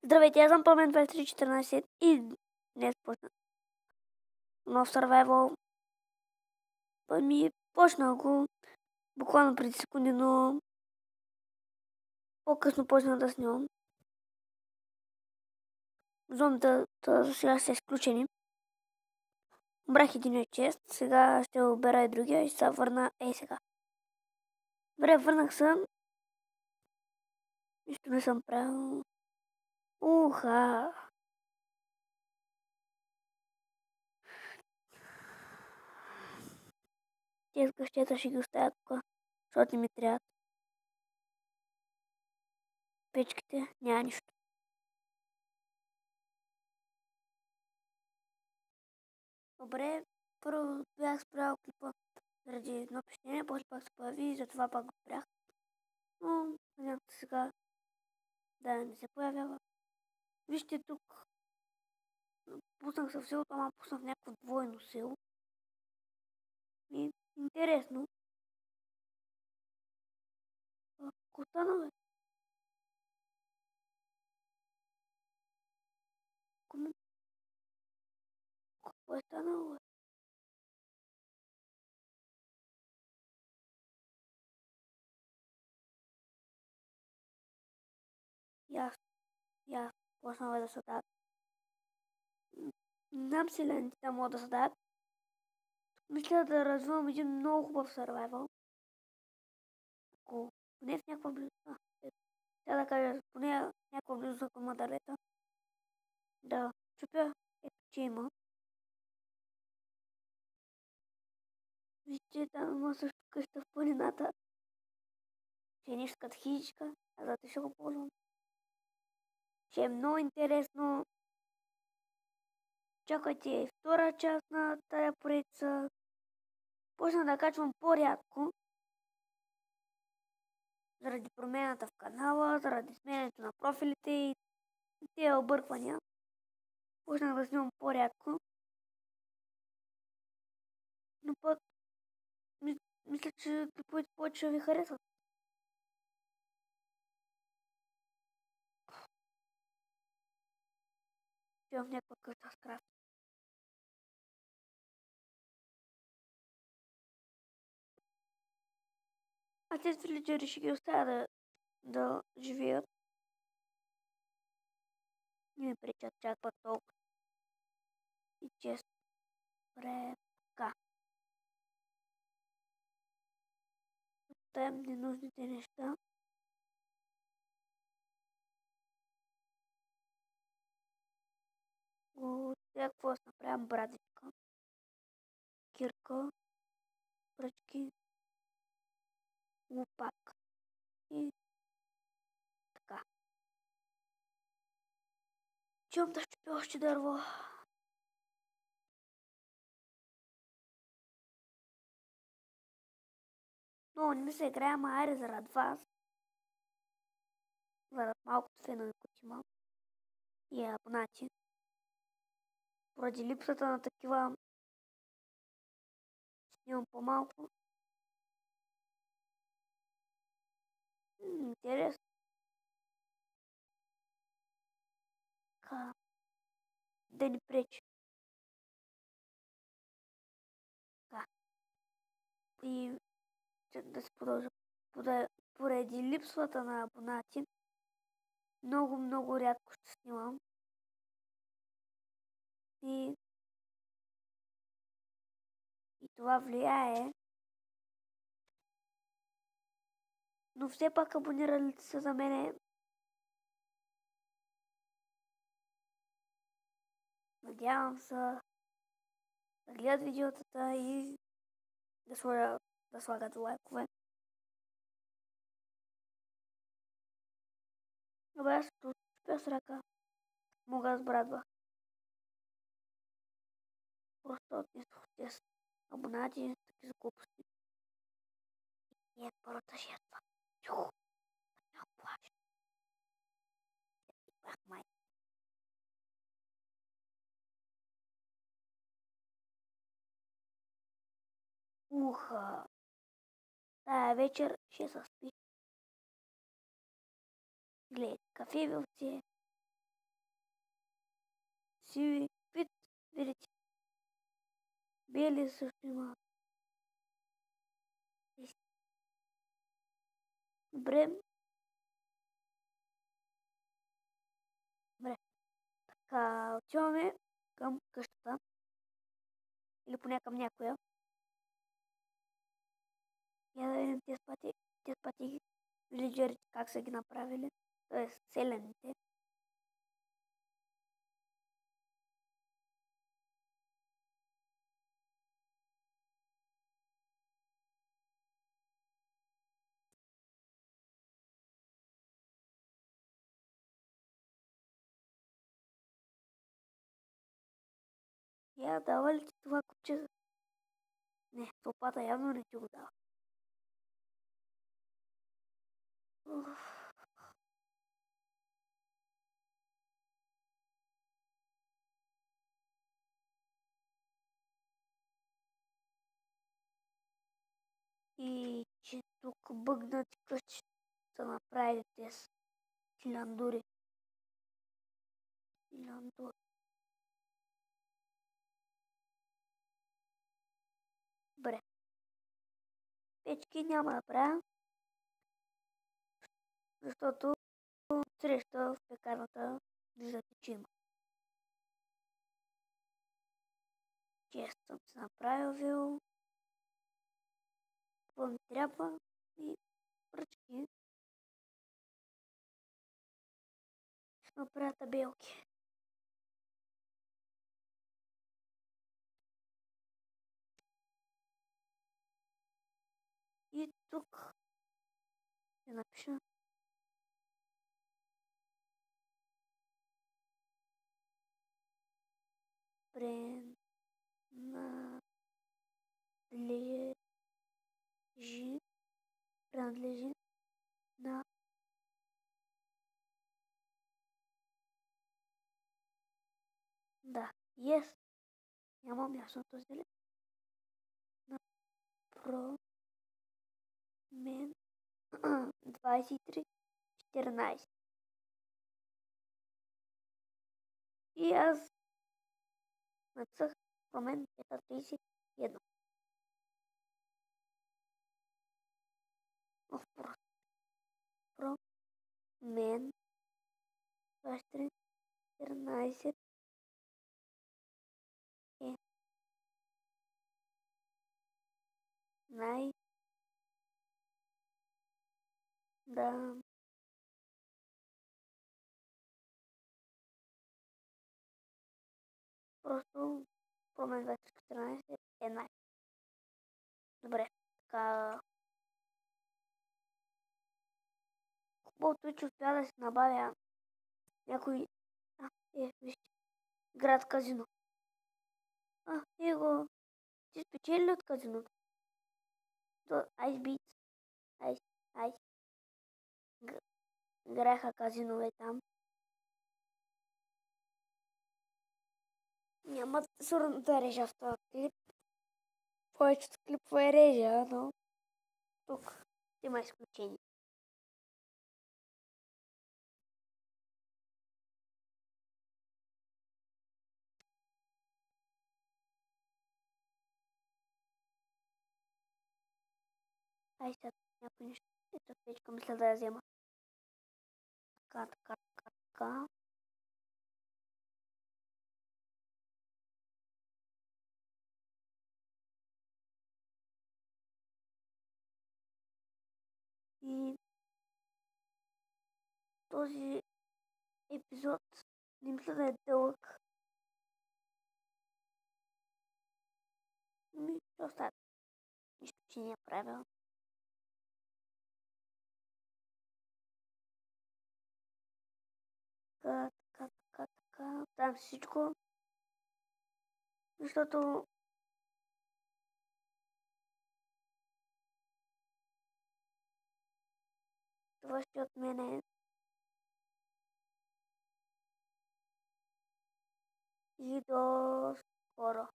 Здравейте, аз съм Пламен 2314 и днес почна нов survival. Почнах го буквално преди секунди, но по-късно почнах да снимам. Зомбита за сега са изключени. Брах един чест, сега ще обера и другия и ще се върна сега. Добре, върнах се. Нищо не съм правил. Уха! Тези къщета ще ги оставя тук, защото ми трябват. Печките няма нищо. Добре, първо бях спрял клипа заради едно пещене, после пак се появи и затова пак го спрях. Но надявам се сега да не се появява. Вижте тук, пуснах се в селото, ама пуснах някакво двойно село. И интересно. Какво стана, бе? Какво е станало, бе? Ясно, почнава да се дадат. Не знам си лените могат да се дадат. Мисля да развивам един много хубав survival. Ако поне в някаква близост. Сега да кажа, поне някаква близост към дървета. Да чупя, ето че има. Вижте, там има също къща в планината. Ще е нещо като хижичка, а зато ще го ползвам. Ще е много интересно. Чакайте втора част на тая поредица. Почна да качвам по-рядко. Заради промената в канала, заради сменянето на профилите и тези обърквания. Почнах да снимам по-рядко. Но пък мисля, че клиповете повече ще ви харесват. Ще имам някаква къща с крафт. А тези вилиджери ще ги оставя да живеят. Не ми пречат чак пак толкова. И често. Добре, така. Оставям ненужните неща. Сега какво да направим? Брадичка, кирка, пръчки, лопатка и така. Чувам да щупя още дърво. Но не ми се играя, ама айде заради вас. Заради малкото фенове, които имам. И абонати. Поради липсата на такива снимам по-малко. Интересно. Така. Да ни пречи. Така. И да се продължа. Поради липсвата на абонати, много рядко ще снимам. И това влияе. Но все пак абониралите са за мене. Надявам се да гледат видеотата и да слагат лайкове. Добре, аз ще успя с ръка. Мога да сбрадва. Просто отнесох с абонати, таки за глупости. И е първата жертва. Чухо. Много плаш. Бах май. Уха. Тая вечер ще се спи. Гледай, кафе вилце. сиви, видите, бели също има. Добре. Добре. Така, отиваме към къщата. Или поне към някоя. Я да видим тези пъти вилиджерите как са ги направили. Тоест селените. Я дава ли ти това купче? Не, топата явно не ти го дава. И че тук бъгнати къщи са направили тези хиляндури. Добре. Печки няма да правя, защото среща в пекарната виждате, че има. Често съм се направил. Какво ми трябва? И пръчки. Ще направя табелки. И тук ще напиша принадлежи на yes. Нямам ясно този ли? На промен 2314. И аз написах промен 31. Просто промен 2314 е да просто промен 2014 е Добре, така. Хубавото е, че успя да се набавя някой... вижте, град казино. Его, ти спечели от казиното? Ice Beats. Ice. Граха казинове там. Няма сигурно да режа в този клип. Повечето клипове режа, но тук има изключение. Ай сега някой нещо. Ето печка мисля да я взема. Така. И този епизод не мисля да е дълъг. Ще остава. Нищо, че не е правил. Така. Там всичко. Защото това ще от мене. И до скоро.